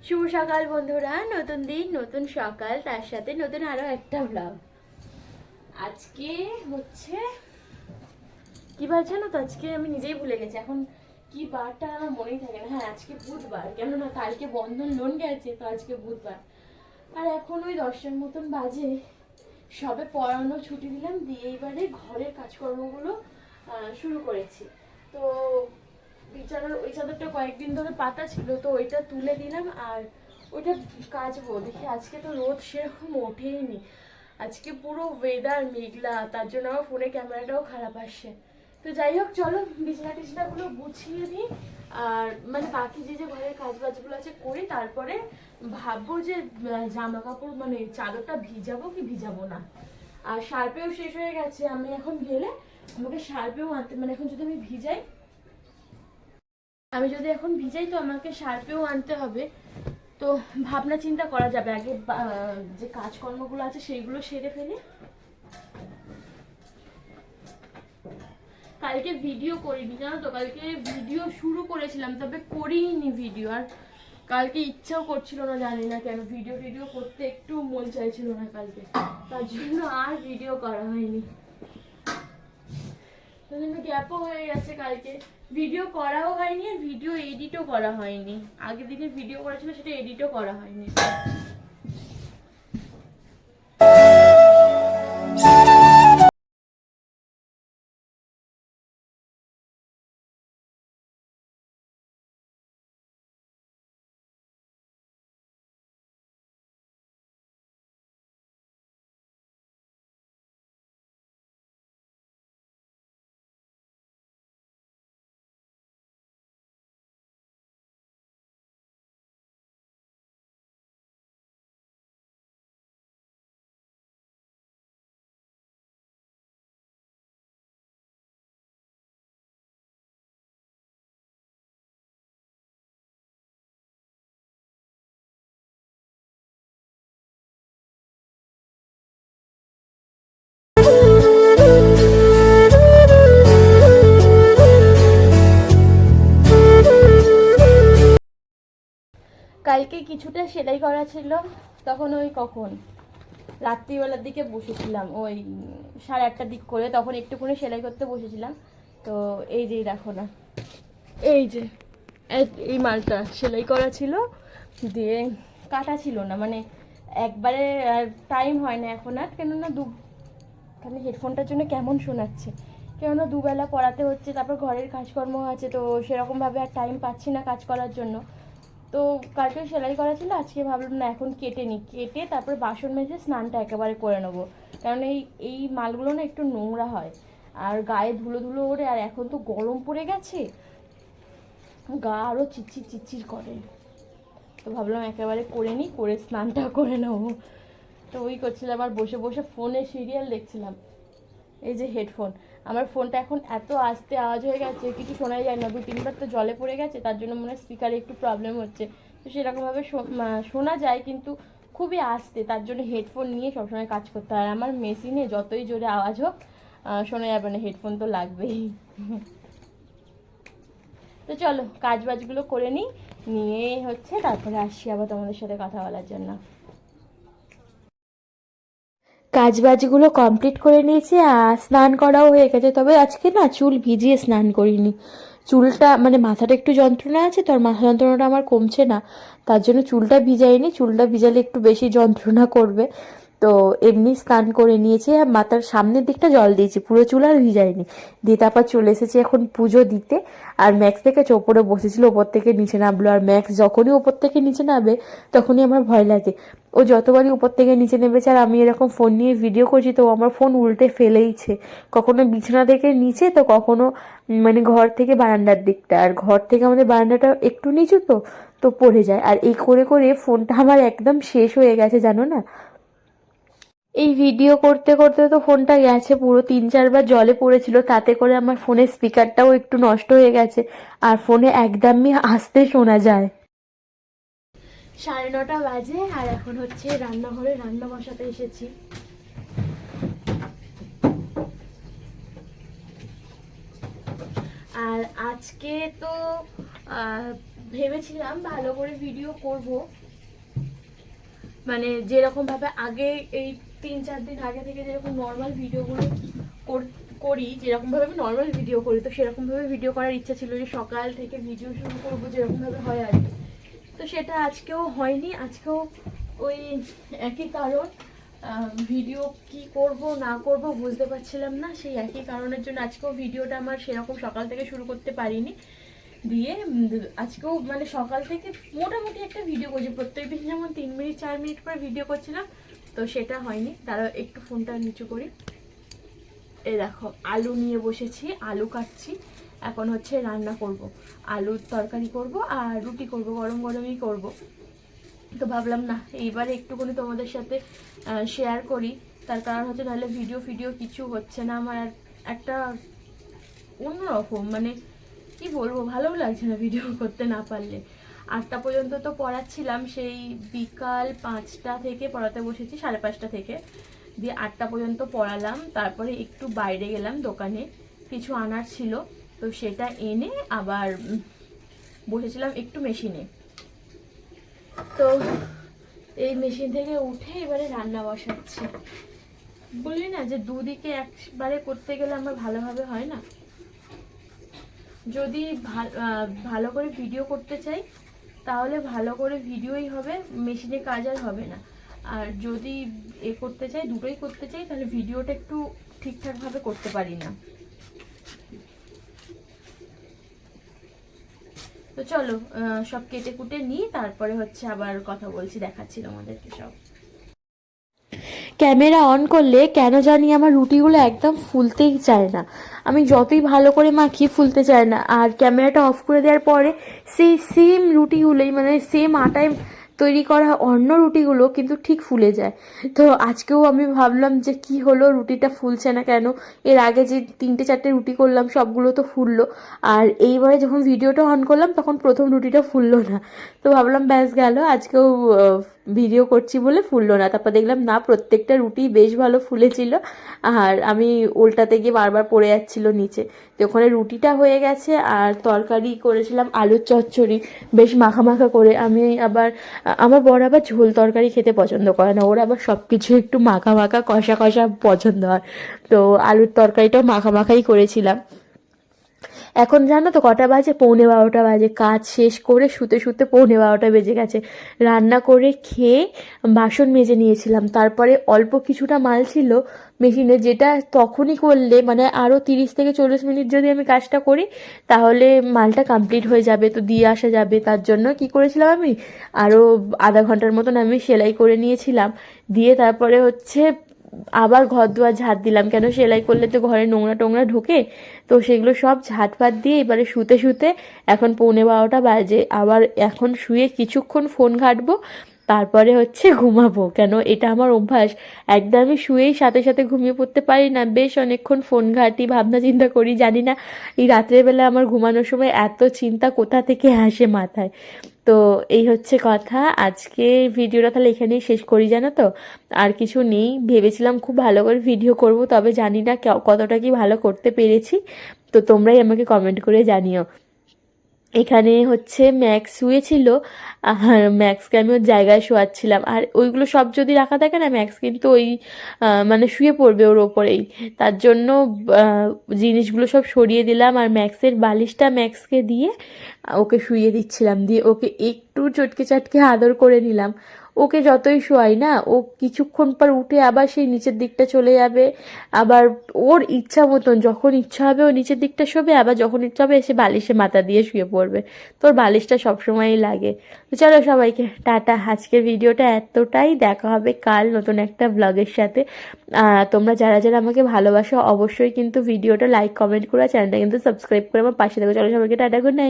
শুভ সকাল বন্ধুরা, নতুন দিন নতুন সকাল, তার সাথে নতুন আরো একটা ব্লগ। আজকে হচ্ছে কি বার জানো তো? আজকে আমি নিজেই ভুলে গেছি এখন কি বারটা, আমার মনেই থাকে না। হ্যাঁ, আজকে বুধবার, কেননা কালকে বন্ধন লোন গেছে, তো আজকে বুধবার। আর এখন ওই 10টার মতন বাজে, সবে পড়ানো ছুটি দিলাম, দিয়ে এবারে ঘরের কাজকর্মগুলো শুরু করেছি। তো বিছানার ওই চাদরটা কয়েকদিন ধরে পাতা ছিল, তো ওইটা তুলে দিলাম আর ওইটা কাচবো। দেখি আজকে তো রোদ সেরকম ওঠেইনি, আজকে পুরো ওয়েদার মেঘলা, তার জন্য আমার ফোনে ক্যামেরাটাও খারাপ আসছে। তো যাই হোক, চলো বিছানা টিছনাগুলো গুছিয়ে দিই, আর মানে বাকি যে যে ঘরের কাজ বাজগুলো আছে করি, তারপরে ভাববো যে জামা কাপড় মানে চাদরটা ভিজাবো কি ভিজাবো না। আর শার্পেও শেষ হয়ে গেছে, আমি এখন গেলে আমাকে শার্পেও আনতে, মানে এখন যদি এখন ভিজাই তো আমাকে শার্পেও আনতে হবে। তো ভাবনা চিন্তা করা যাবে, আগে যে কাজকর্মগুলো আছে সেইগুলো সেরে ফেলি। কালকে ভিডিও করিনি জানো তো, কালকে ভিডিও শুরু করেছিলাম তবে করিনি ভিডিও। আর কালকে ইচ্ছাও করছিল না, জানি না কেন, ভিডিও করতে একটু মন চাইছিল না কালকে, তার জন্য আর ভিডিও করা হয়নি। তার জন্য গ্যাপও হয়ে গেছে, কালকে ভিডিও করাও হয়নি আর ভিডিও এডিটও করা হয়নি। আগের দিনে ভিডিও করা ছিল, সেটা এডিটও করা হয়নি। কালকে কিছুটা সেলাই করা ছিল, তখন ওই কখন রাত্রিবেলার দিকে বসেছিলাম, ওই 8:30টার দিক করে, তখন একটুখানি সেলাই করতে বসেছিলাম। তো এই যে দেখো না, এই যে এই মালটা সেলাই করা ছিল, দিয়ে কাটা ছিল না, মানে একবারে টাইম হয় না এখন আর, কেননা খালি হেডফোনটার জন্য কেমন শোনাচ্ছে, কেননা দুবেলা পড়াতে হচ্ছে, তারপর ঘরের কাজকর্ম আছে, তো সেরকমভাবে আর টাইম পাচ্ছি না কাজ করার জন্য। তো কালকে সেলাই করা ছিল, আজকে ভাবলাম না এখন কেটে নিই, কেটে তারপর বাসন মেজে স্নানটা একেবারে করে নেবো। কারণ এই মালগুলো না একটু নোংরা হয় আর গায়ে ধুলো ধুলো ওড়ে, আর এখন তো গরম পড়ে গেছে, গা আরও চিচ্চির চিচ্চির করে। তো ভাবলাম একেবারে করে নিই, করে স্নানটা করে নেবো। তো ওই করছিলাম আর বসে বসে ফোনে সিরিয়াল দেখছিলাম। এই যে হেডফোন, আমার ফোনটা এখন এত আস্তে আওয়াজ হয়ে গেছে, কিছু শোনাই যায় না। 2-3বার তো জলে পড়ে গেছে, তার জন্য মনে হয় স্পিকারে একটু প্রবলেম হচ্ছে। তো সেরকমভাবে শোনা যায় কিন্তু খুবই আস্তে, তার জন্য হেডফোন নিয়ে সবসময় কাজ করতে হয়। আমার মেশিনে যতই জোরে আওয়াজ হোক শোনা যাবে না, হেডফোন তো লাগবেই। তো চলো কাজ বাজগুলো করে নিই, নিয়ে হচ্ছে তারপরে আসছি আবার তোমাদের সাথে কথা বলার জন্য। কাজ বাজগুলো কমপ্লিট করে নিয়েছি আর স্নান করাও হয়ে গেছে, তবে আজকে না চুল ভিজিয়ে স্নান করিনি। চুলটা মানে মাথাটা একটু যন্ত্রণা আছে, তো আর মাথা যন্ত্রণাটা আমার কমছে না, তার জন্য চুলটা ভিজাইনি। চুলটা ভিজালে একটু বেশি যন্ত্রণা করবে, তো এমনি স্নান করে নিয়েছি আর মাথার সামনের দিকটা জল দিয়েছি, পুরো চুল আর ভিজাইনি। দিয়ে তারপর চলে এসেছি এখন পুজো দিতে। আর ম্যাক্স দেখেছে ওপরে বসেছিল, ওপর থেকে নিচে নামলো। আর ম্যাক্স যখনই ওপর থেকে নিচে নামবে তখনই আমার ভয় লাগে। ও যতবারই উপর থেকে নিচে নেমেছে আর আমি এরকম ফোন নিয়ে ভিডিও করছি, তো আমার ফোন উল্টে ফেলেইছে, কখনো বিছানা থেকে নিচে, তো কখনো মানে ঘর থেকে বারান্দার দিকটা। আর ঘর থেকে আমাদের বারান্দাটা একটু নিচু, তো তো পড়ে যায়। আর এই করে করে ফোনটা আমার একদম শেষ হয়ে গেছে জানো না। এই ভিডিও করতে করতে তো ফোনটা গেছে পুরো, 3-4বার জলে পড়েছিল, তাতে করে আমার ফোনের স্পিকারটাও একটু নষ্ট হয়ে গেছে, আর ফোনে একদমই আস্তে শোনা যায়। 9:30 বাজে, আর এখন হচ্ছে রান্নাঘরে রান্না বসাতে এসেছি। আর আজকে তো ভেবেছিলাম ভালো করে ভিডিও করব, মানে যেরকমভাবে আগে এই 3-4 দিন আগে থেকে যেরকম নর্মাল ভিডিওগুলো করি, যেরকমভাবে আমি নর্মাল ভিডিও করি, তো সেরকমভাবে ভিডিও করার ইচ্ছা ছিল যে সকাল থেকে ভিডিও শুরু করবো যেরকমভাবে হয় আর কি। তো সেটা আজকেও হয়নি। আজকেও ওই একই কারণ, ভিডিও কি করব না করব বুঝতে পারছিলাম না, সেই একই কারণের জন্য আজকেও ভিডিওটা আমার সেরকম সকাল থেকে শুরু করতে পারিনি। দিয়ে আজকেও মানে সকাল থেকে মোটামুটি একটা ভিডিও করছি, প্রত্যেকদিন যেমন 3 মিনিট 4 মিনিট করে ভিডিও করছিলাম, তো সেটা হয়নি। তারা একটু ফোনটা নিচু করি। এই দেখো আলু নিয়ে বসেছি, আলু কাটছি। এখন হচ্ছে রান্না করব, আলুর তরকারি করব আর রুটি করব, গরম গরমই করব। তো ভাবলাম না এইবারে একটুখানি তোমাদের সাথে শেয়ার করি, তার কারণ হচ্ছে নাহলে ভিডিও কিছু হচ্ছে না আমার, একটা অন্যরকম মানে কি বলবো, ভালোও লাগছে না ভিডিও করতে না পারলে। 8টা পর্যন্ত তো পড়াচ্ছিলাম, সেই বিকাল 5টা থেকে পড়াতে বসেছি, 5:30 থেকে, দিয়ে 8টা পর্যন্ত পড়ালাম। তারপরে একটু বাইরে গেলাম, দোকানে কিছু আনার ছিল, তো সেটা এনে আবার বসেছিলাম একটু মেশিনে। তো এই মেশিন থেকে উঠে এবারে রান্না বসাচ্ছি। বলি না যে দুদিকে একবারে করতে গেলে আমার ভালোভাবে হয় না। যদি ভালো করে ভিডিও করতে চাই তাহলে ভালো করে ভিডিওই হবে, মেশিনে কাজ আর হবে না। আর যদি করতে চাই, দুটোই করতে চাই, তাহলে ভিডিওটা একটু ঠিকঠাকভাবে করতে পারি না। তো চলো সব কেটে কুটে নিই, তারপরে হচ্ছে আবার কথা বলছি, দেখাচ্ছি তোমাদেরকে সব। ক্যামেরা অন করলে কেন জানি আমার রুটিগুলো একদম ফুলতেই চায় না, আমি যতই ভালো করে মাখি ফুলতে চায় না। আর ক্যামেরাটা অফ করে দেওয়ার পরে সেই সেম রুটিগুলোই, মানে সেম আটায় তৈরি করা অন্য রুটিগুলো কিন্তু ঠিক ফুলে যায়। তো আজকেও আমি ভাবলাম যে কি হলো, রুটিটা ফুলছে না কেন, এর আগে যে 3-4টে রুটি করলাম সবগুলো তো ফুললো, আর এইবারে যখন ভিডিওটা অন করলাম তখন প্রথম রুটিটা ফুললো না। তো ভাবলাম ব্যাস গেল, আজকেও ভিডিও করছি বলে ফুললো না। তারপর দেখলাম না, প্রত্যেকটা রুটি বেশ ভালো ফুলেছিল, আর আমি উল্টাতে গিয়ে বারবার পড়ে যাচ্ছিল নিচে। তো ওখানে রুটিটা হয়ে গেছে, আর তরকারি করেছিলাম আলুর চচ্চড়ি, বেশ মাখা মাখা করে। আমি আবার আমার বর আবার ঝোল তরকারি খেতে পছন্দ করে না, ওর আবার সব কিছু একটু মাখা মাখা কষা কষা পছন্দ হয়। তো আলুর তরকারিটাও মাখা মাখাই করেছিলাম। এখন জানো তো কটা বাজে, 11:45 বাজে। কাজ শেষ করে শুতে শুতে 11:45 বেজে গেছে। রান্না করে খেয়ে বাসন মেজে নিয়েছিলাম, তারপরে অল্প কিছুটা মাল ছিল মেশিনে, যেটা তখনই করলে মানে আরও 30 থেকে 40 মিনিট যদি আমি কাজটা করি তাহলে মালটা কমপ্লিট হয়ে যাবে, তো দিয়ে আসা যাবে। তার জন্য কি করেছিলাম, আমি আরও আধা ঘন্টার মতন আমি সেলাই করে নিয়েছিলাম। দিয়ে তারপরে হচ্ছে আবার ঘর দুয়ার ঝাঁট দিলাম, কেন সেলাই করলে তো ঘরে নোংরা টোংরা ঢোকে, তো সেগুলো সব ঝাঁট ফাট দিয়ে এবারে শুতে শুতে এখন 11:45 বাজে। আবার এখন শুয়ে কিছুক্ষণ ফোন ঘাঁটবো, তারপরে হচ্ছে ঘুমাবো, কেন এটা আমার অভ্যাস। একদম আমি শুয়েই সাথে সাথে ঘুমিয়ে পড়তে পারি না, বেশ অনেকক্ষণ ফোন ঘাঁটি, ভাবনা চিন্তা করি। জানি না এই রাত্রেবেলা আমার ঘুমানোর সময় এত চিন্তা কোথা থেকে আসে মাথায়। তো এই হচ্ছে কথা। আজকে ভিডিওটা তাহলে এখানেই শেষ করি, জানো তো, আর কিছু নেই। ভেবেছিলাম খুব ভালো করে ভিডিও করব, তবে জানি না কতটা কি ভালো করতে পেরেছি। তো তোমরাই আমাকে কমেন্ট করে জানিও। এখানে হচ্ছে ম্যাক্স শুয়েছিল, আর ম্যাক্সকে আমি ওর জায়গায় শোয়াচ্ছিলাম, আর ওইগুলো সব যদি রাখা থাকে না, ম্যাক্স কিন্তু ওই মানে শুয়ে পড়বে ওর ওপরেই। তার জন্য জিনিসগুলো সব সরিয়ে দিলাম, আর ম্যাক্সের বালিশটা ম্যাক্সকে দিয়ে ওকে শুইয়ে দিচ্ছিলাম। দিয়ে ওকে একটু চটকে চাটকে আদর করে নিলাম। ওকে যতই শোয়াই না, ও কিছুক্ষণ পর উঠে আবার সেই নিচের দিকটা চলে যাবে। আবার ওর ইচ্ছা মতন যখন ইচ্ছা হবে ও নিচের দিকটা শোবে, আবার যখন ইচ্ছা হবে এসে বালিশে মাথা দিয়ে শুয়ে পড়বে। তোর বালিশটা সবসময়ই লাগে। তো চলো সবাইকে টাটা, আজকের ভিডিওটা এতটাই। দেখা হবে কাল নতুন একটা ব্লগের সাথে। তোমরা যারা যারা আমাকে ভালোবাসো অবশ্যই কিন্তু ভিডিওটা লাইক কমেন্ট করে চ্যানেলটা কিন্তু সাবস্ক্রাইব করে আমার পাশে থাকো। চলো সবাইকে টাটা, গুড নাইট।